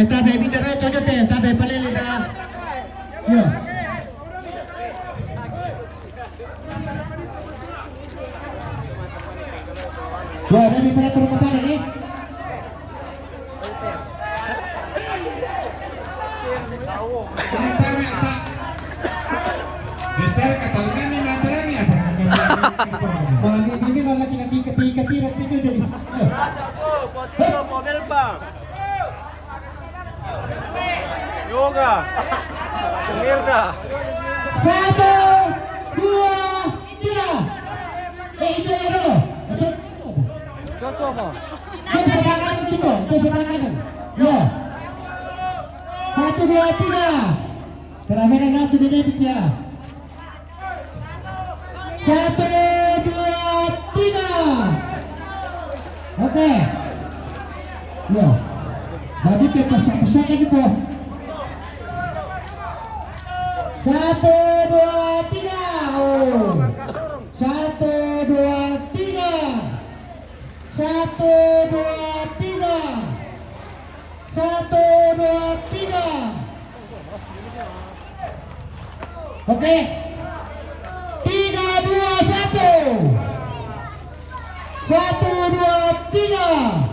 tabi bicara tojo te, tabi palili na. Yo. Yo, tabi pala turun ka pa ni. Besar katalkan ni natarang ya. Bagi ini malah kati roti itu jadi. Mobil bang. Yoga. Mirna. 1, 2, 3. Itu ya. Cocok mo. Ke sebelah kanan kita, ke sebelah kanan. Ya. 1, 2, 3. Kamera nanti di debit ya. 1, 2, 3. Oke. Ya. Jadi ke pasak-pasakan itu. 1, 2, 3. Oh. 1, 2, 3. 1, 2, 3. 1, 2, 3. Oke. 3, 2, 1. 1, 2, 3.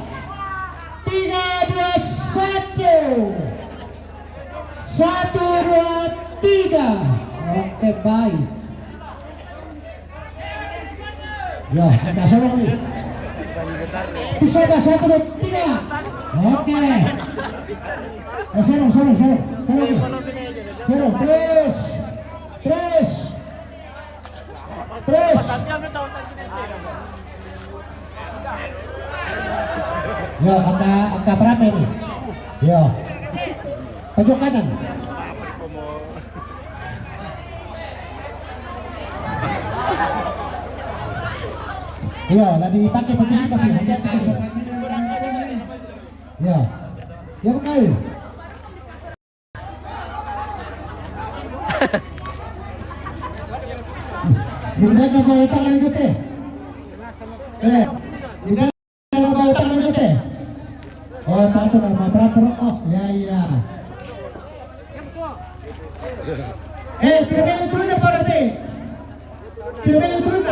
3, 2, 1. 1, 2, 3. Oke, baik. Ya, kita sorong nih. Bisa dah 1, 2, 3. Oke. Sorong nih. Sorong, terus. Ya, angka berapa ini? Ya. Pojok kanan. Ya, lagi pakai ya. Ya, pakai. Sudah kau utang lagi teh. Sudah kau utang lagi teh. Oh, tahu nama berapa rokok? Ya. Tidak boleh turun apa nanti? Tidak boleh turun.